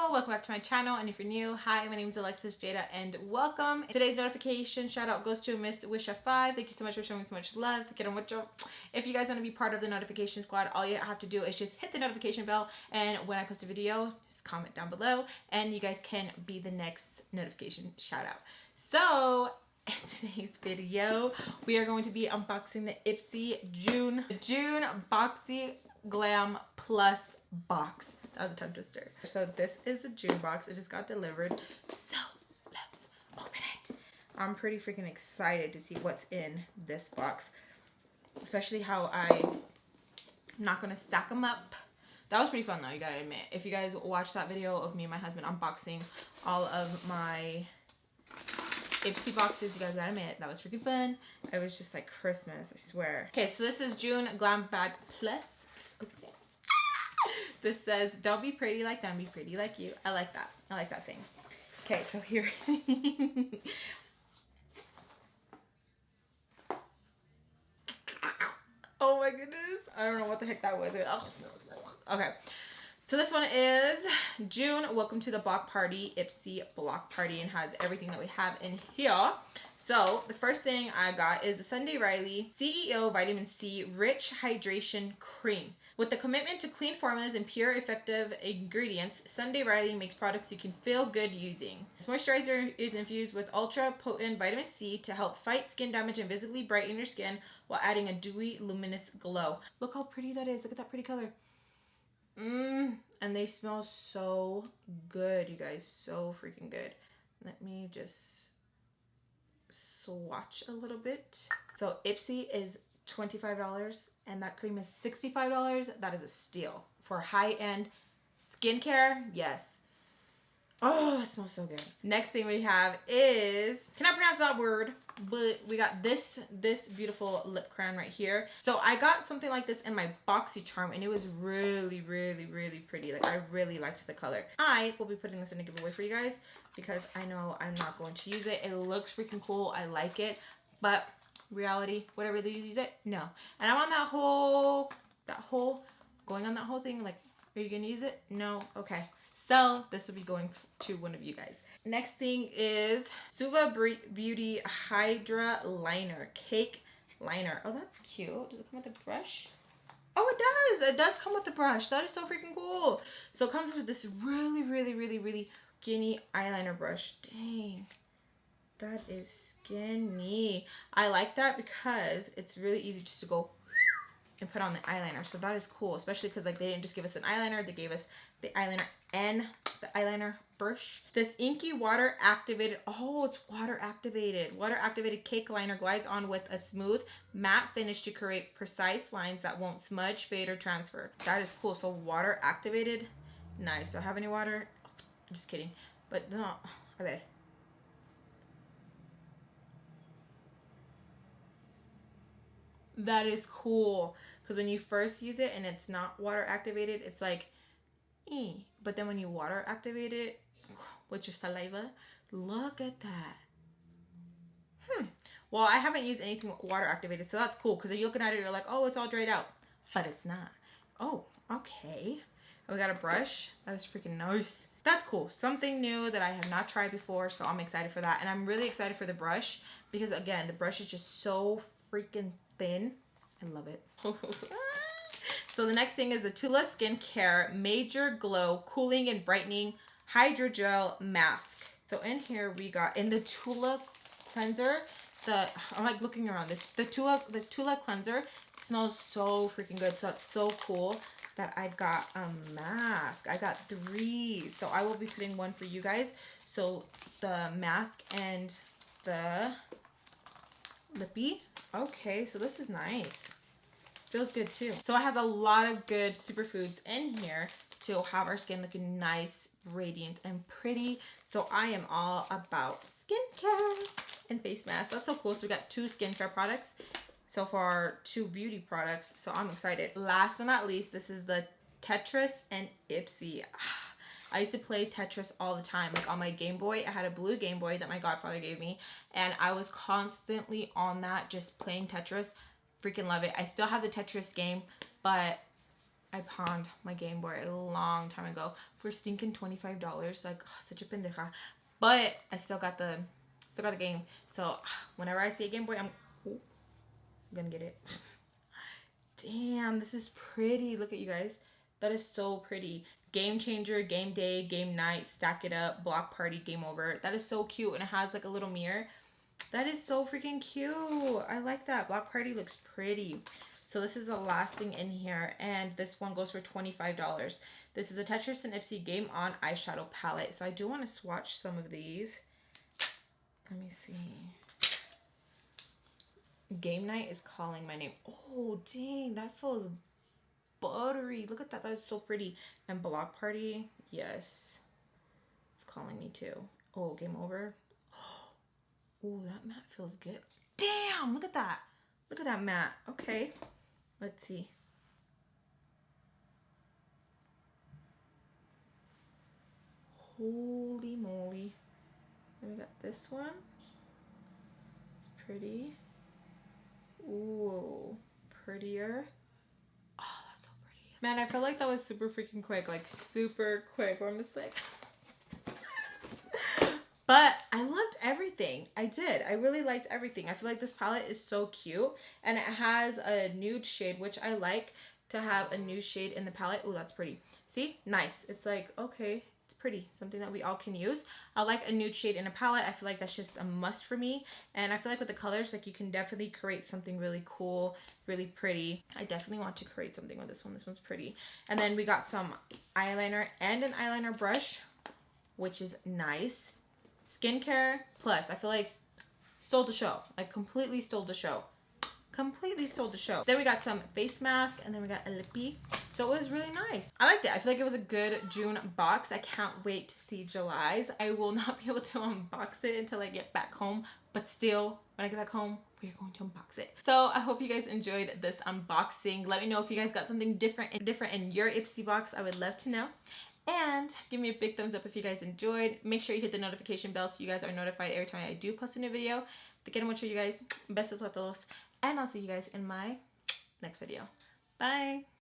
Hello, welcome back to my channel, and if you're new, hi, my name is Alexis Jayda and welcome. Today's notification shout out goes to Miss Wisha 5. Thank you so much for showing me so much love. If you guys want to be part of the notification squad, all you have to do is just hit the notification bell, and when I post a video, just comment down below and you guys can be the next notification shout out. So in today's video, we are going to be unboxing the Ipsy June Boxy Glam Plus box. That was a tongue twister. So this is the June box. It just got delivered. So let's open it. I'm pretty freaking excited to see what's in this box. Especially how I'm not going to stack them up. That was pretty fun though, you gotta admit. If you guys watched that video of me and my husband unboxing all of my Ipsy boxes, you guys gotta admit, that was freaking fun. It was just like Christmas, I swear. Okay, so this is June Glam Bag Plus. This says, don't be pretty like them, be pretty like you. I like that. I like that saying. Okay, so here. Oh my goodness. I don't know what the heck that was. Okay. So this one is June, welcome to the block party, Ipsy block party, and has everything that we have in here. So the first thing I got is the Sunday Riley C.E.O Vitamin C Rich Hydration Cream. With the commitment to clean formulas and pure effective ingredients, Sunday Riley makes products you can feel good using. This moisturizer is infused with ultra potent vitamin C to help fight skin damage and visibly brighten your skin while adding a dewy, luminous glow. Look how pretty that is. Look at that pretty color. And they smell so good, you guys. So freaking good. Let me just swatch a little bit. So Ipsy is $25 and that cream is $65. That is a steal for high-end skincare. Yes. Oh, it smells so good. Next thing we have is, cannot pronounce that word, but we got this beautiful lip crayon right here. So I got something like this in my BoxyCharm and it was really pretty. Like I really liked the color. I will be putting this in a giveaway for you guys because I know I'm not going to use it. It looks freaking cool. I like it, but reality, would I really use it? No. And I'm on going on that whole thing, like, are you gonna use it? No. Okay. So this will be going to one of you guys. Next thing is Suva Beauty Hydra Liner, Cake Liner. Oh, that's cute. Does it come with a brush? Oh, it does. It does come with the brush. That is so freaking cool. So it comes with this really skinny eyeliner brush. Dang. That is skinny. I like that because it's really easy just to go and put on the eyeliner. So that is cool, especially because like they didn't just give us an eyeliner, they gave us the eyeliner and the eyeliner brush. This inky water activated, oh, it's water activated. Water activated cake liner glides on with a smooth matte finish to create precise lines that won't smudge, fade, or transfer. That is cool. So water activated, nice. Do I have any water? I'm just kidding, but no, I bet. That is cool because when you first use it and it's not water activated, it's like, but then when you water activate it with your saliva, look at that. Well, I haven't used anything water activated, so that's cool because you're looking at it, you're like, oh, it's all dried out, but it's not. Oh, okay. We got a brush. That is freaking nice. That's cool. Something new that I have not tried before, so I'm excited for that. And I'm really excited for the brush because, again, the brush is just so freaking thin. I love it. So the next thing is the Tula Skincare Major Glow Cooling and Brightening Hydrogel Mask. So in here we got, in the Tula cleanser, I'm like looking around, the Tula cleanser smells so freaking good. So that's so cool that I've got a mask. I got 3, so I will be putting one for you guys. So the mask and the lippy. Okay, so this is nice. Feels good too. So it has a lot of good superfoods in here to have our skin looking nice, radiant, and pretty. So I am all about skincare and face masks. That's so cool. So we got 2 skincare products. So far, 2 beauty products. So I'm excited. Last but not least, this is the Tetris and Ipsy. I used to play Tetris all the time. Like on my Game Boy, I had a blue Game Boy that my godfather gave me. And I was constantly on that, just playing Tetris. Freaking love it. I still have the Tetris game, but I pawned my Game Boy a long time ago for stinking $25. Like, oh, such a pendeja. But I still got the game. So whenever I see a Game Boy, I'm gonna get it. Damn, this is pretty. Look at you guys. That is so pretty. Game changer, game day, game night, stack it up, block party, game over. That is so cute. And it has like a little mirror. That is so freaking cute. I like that. Block party looks pretty. So this is the last thing in here. And this one goes for $25. This is a Tetris and Ipsy Game On eyeshadow palette. So I do want to swatch some of these. Let me see. Game night is calling my name. Oh, dang. That feels buttery. Look at that. That is so pretty. And block party. Yes. It's calling me too. Oh, game over. Oh, that matte feels good. Damn. Look at that. Look at that matte. Okay. Let's see. Holy moly. Then we got this one. It's pretty. Ooh, prettier. Oh, that's so pretty. Man, I feel like that was super freaking quick. Like, super quick. Where I'm just like... But I loved everything. I did. I really liked everything. I feel like this palette is so cute. And it has a nude shade, which I like to have a nude shade in the palette. Oh, that's pretty. See? Nice. It's like, okay, it's pretty. Something that we all can use. I like a nude shade in a palette. I feel like that's just a must for me. And I feel like with the colors, like you can definitely create something really cool, really pretty. I definitely want to create something with this one. This one's pretty. And then we got some eyeliner and an eyeliner brush, which is nice. Skincare plus, I feel like stole the show. Like completely stole the show. Completely stole the show. Then we got some face mask and then we got a lippy. So it was really nice. I liked it. I feel like it was a good June box. I can't wait to see July's. I will not be able to unbox it until I get back home. But still, when I get back home, we're going to unbox it. So I hope you guys enjoyed this unboxing. Let me know if you guys got something different in your Ipsy box. I would love to know. And give me a big thumbs up if you guys enjoyed. Make sure you hit the notification bell so you guys are notified every time I do post a new video. Te quiero mucho, you guys. Besos a todos. And I'll see you guys in my next video. Bye.